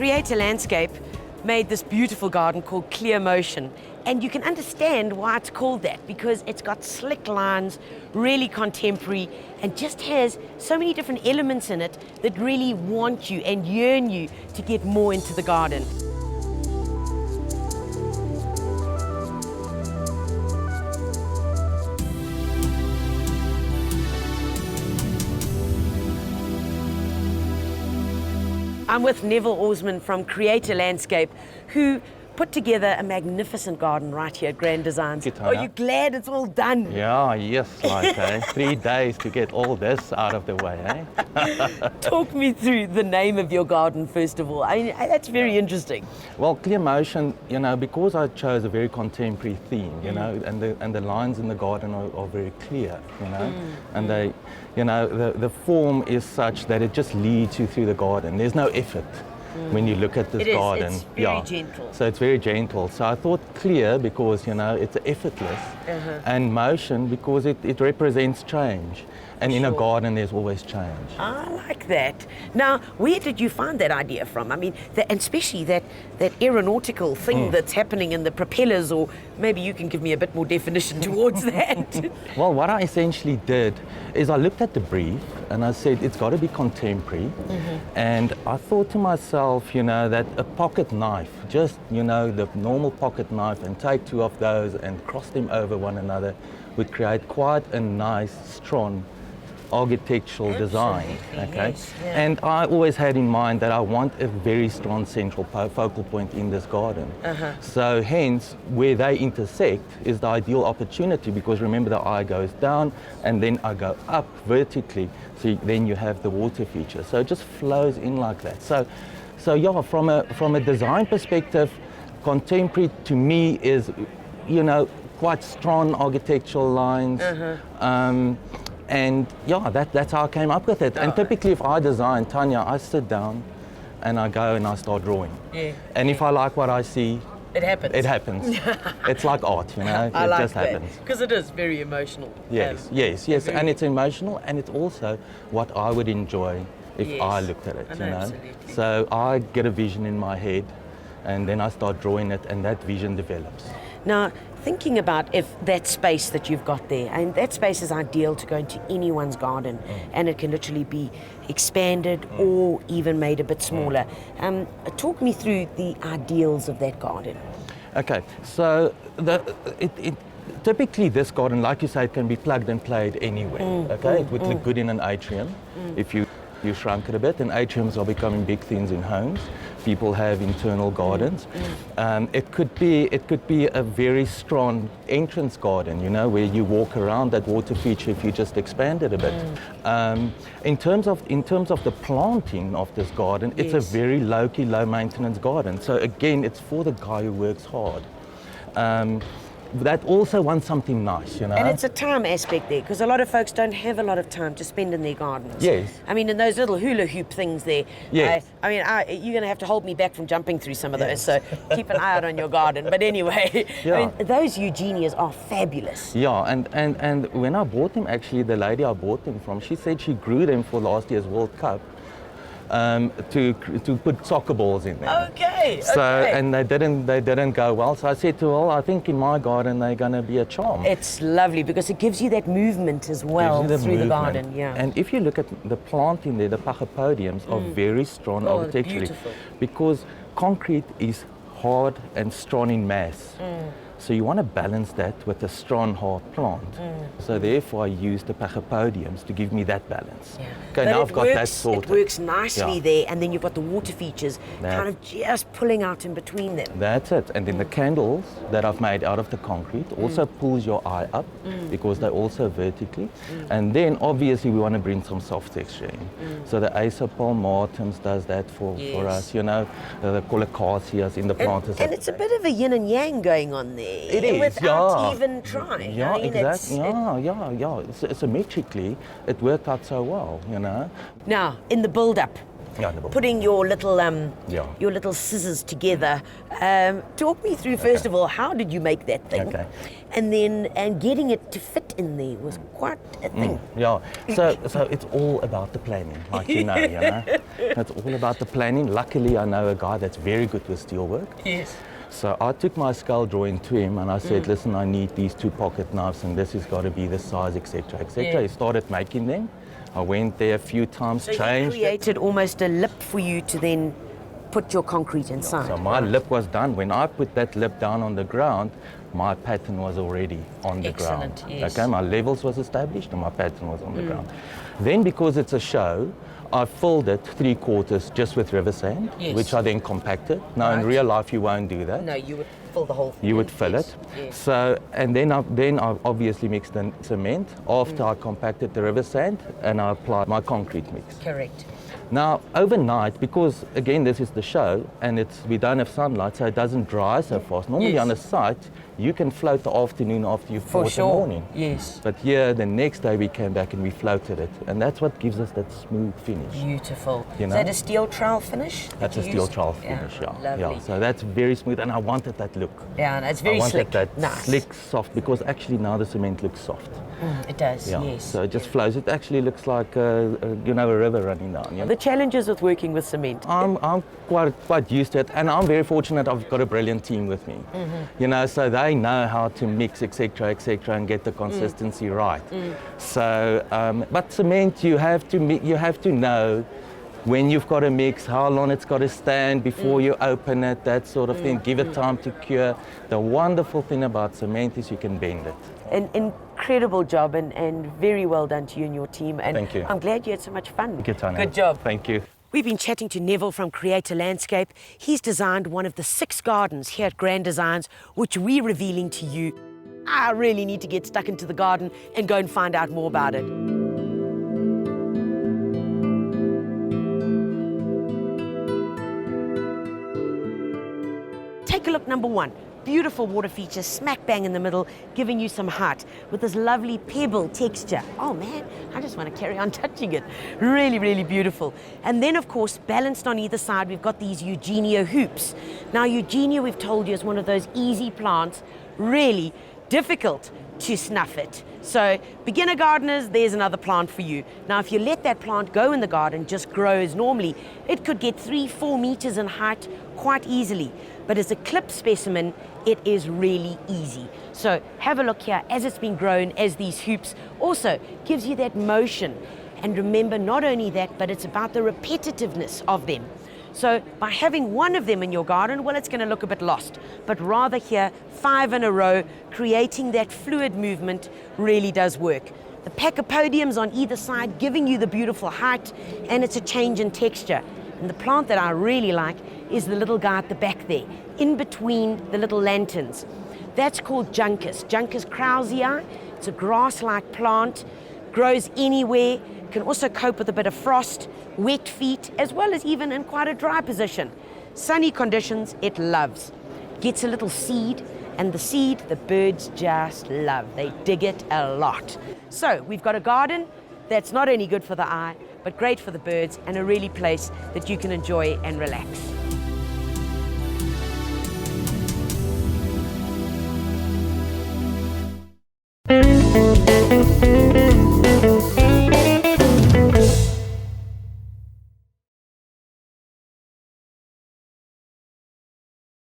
Creator Landscape made this beautiful garden called Clear Motion. And you can understand why it's called that, because it's got slick lines, really contemporary, and just has so many different elements in it that really want you and yearn you to get more into the garden. I'm with Neville Orsman from Creator Landscape, who put together a magnificent garden right here at Grand Designs. Are you glad it's all done? Yeah, yes, like 3 days to get all this out of the way, eh? Talk me through the name of your garden, first of all. That's very interesting. Well, Clear Motion, you know, because I chose a very contemporary theme, you know, and the lines in the garden are very clear, you know, and they, you know, the form is such that it just leads you through the garden. There's no effort. When you look at this garden. It's very gentle. So it's very gentle. So I thought clear because, you know, it's effortless, and motion because it represents change. And in a garden, there's always change. I like that. Now, where did you find that idea from? I mean, and especially that aeronautical thing that's happening in the propellers, or maybe you can give me a bit more definition towards that. Well, what I essentially did is I looked at the brief and I said, it's got to be contemporary. And I thought to myself, you know, that a pocket knife, just, you know, the normal pocket knife, and take 2 of those and cross them over one another would create quite a nice, strong architectural design, okay? Yes, yeah. And I always had in mind that I want a very strong central focal point in this garden. So hence, where they intersect is the ideal opportunity, because remember, the eye goes down and then I go up vertically, so then you have the water feature. So it just flows in like that. So yeah, from a design perspective, contemporary to me is, you know, quite strong architectural lines. And yeah, that's how I came up with it. And typically if I design, Tanya, I sit down and I go and I start drawing. And if I like what I see, it happens. It happens. It's like art, you know, I it like just happens. Because it is very emotional. Yes, and it's emotional, and it's also what I would enjoy if I looked at it, you know. Absolutely. So I get a vision in my head, and then I start drawing it, and that vision develops. Now, thinking about if that space that you've got there, and that space is ideal to go into anyone's garden, and it can literally be expanded or even made a bit smaller. Talk me through the ideals of that garden. Okay, so typically this garden, like you say, it can be plugged and played anywhere. Okay, it would look good in an atrium if you shrunk it a bit, and atriums are becoming big things in homes. People have internal gardens. It could be a very strong entrance garden, you know, where you walk around that water feature if you just expand it a bit. In terms of the planting of this garden, it's a very low-key, low-maintenance garden. So again, it's for the guy who works hard. That also wants something nice, you know. And it's a time aspect there, because a lot of folks don't have a lot of time to spend in their gardens. Yes. I mean, and those little hula hoop things there. Yes. You're going to have to hold me back from jumping through some of those, so keep an eye out on your garden. But anyway, I mean, those Eugenias are fabulous. Yeah, and when I bought them, actually, the lady I bought them from, she said she grew them for last year's World Cup. To put soccer balls in there. Okay. And they didn't go well. So I said to her, well, I think in my garden they're going to be a charm. It's lovely because it gives you that movement as well through the garden. Yeah. And if you look at the plant in there, the pachapodiums are very strong architecturally, because concrete is hard and strong in mass. So you want to balance that with a strong, hard plant. So therefore I use the pachapodiums to give me that balance. Okay, now I've got that sorted. It works nicely there, and then you've got the water features kind of just pulling out in between them. That's it. And then the candles that I've made out of the concrete also pulls your eye up, because they're also vertically. And then obviously we want to bring some soft texture in. So the Acer palmatums does that for us, you know, the colocaceas in the planters. And it's a bit of a yin and yang going on there. It is, without even trying. Yeah, I mean, exactly. Symmetrically, it worked out so well, you know. Now, in the build-up, putting your little scissors together, talk me through, first of all, how did you make that thing? And then getting it to fit in there was quite a thing. Yeah, so it's all about the planning, like you know. It's all about the planning. Luckily, I know a guy that's very good with steelwork. Yes. So I took my skull drawing to him and I said, listen, I need these 2 pocket knives and this has got to be the size, etc., etc. Yeah. He started making them. I went there a few times, So changed you created almost a lip for you to then put your concrete inside. So my lip was done. When I put that lip down on the ground, my pattern was already on the Excellent, ground. yes. Okay, my levels was established and my pattern was on the ground. Then because it's a show, I filled it 3/4 just with river sand, Yes. which I then compacted. Now in Right. real life you won't do that. No, you would fill the whole thing. You would fill Yes, it. yes. So, and then I obviously mixed the cement after I compacted the river sand and I applied my concrete mix. Correct. Now, overnight, because again this is the show and we don't have sunlight, so it doesn't dry so fast. Normally Yes. on a site, you can float the afternoon after you For bought sure. the morning. Yes. But here, the next day we came back and we floated it, and that's what gives us that smooth finish. Beautiful. You Is know? that a steel trowel finish? that That's a you steel used? trowel finish, yeah. Lovely. Yeah, so that's very smooth, and I wanted that look. Yeah, and it's very I wanted slick. that Nice. slick, soft, because actually now the cement looks soft. It does, Yeah. yes. So it just flows. It actually looks like a river running down. You know? The challenges with working with cement. I'm quite used to it, and I'm very fortunate. I've got a brilliant team with me. You know, so they know how to mix, etc., and get the consistency right. So, but cement, you have to know when you've got to mix, how long it's got to stand before you open it, that sort of thing. Give it time to cure. The wonderful thing about cement is you can bend it. An incredible job and very well done to you and your team. And Thank you. I'm glad you had so much fun. Good, Tanya. Good job. Thank you. We've been chatting to Neville from Creator Landscape. He's designed one of the 6 gardens here at Grand Designs, which we're revealing to you. I really need to get stuck into the garden and go and find out more about it. Take a look, number 1. Beautiful water feature, smack bang in the middle, giving you some height with this lovely pebble texture. Oh man, I just want to carry on touching it. Really, really beautiful. And then of course, balanced on either side, we've got these Eugenia hoops. Now Eugenia, we've told you, is one of those easy plants, really difficult to snuff it. So beginner gardeners, there's another plant for you. Now if you let that plant go in the garden, just grow as normally, it could get 3-4 meters in height quite easily. But as a clip specimen, it is really easy. So have a look here as it's been grown, as these hoops also gives you that motion. And remember, not only that, but it's about the repetitiveness of them. So by having one of them in your garden, well, it's going to look a bit lost. But rather here, 5 in a row, creating that fluid movement really does work. The pachypodiums on either side giving you the beautiful height, and it's a change in texture. And the plant that I really like is the little guy at the back there, in between the little lanterns. That's called Juncus, Juncus kraussei. It's a grass-like plant, grows anywhere, can also cope with a bit of frost, wet feet, as well as even in quite a dry position. Sunny conditions, it loves. Gets a little seed, and the seed the birds just love. They dig it a lot. So we've got a garden that's not only good for the eye, but great for the birds, and a really place that you can enjoy and relax.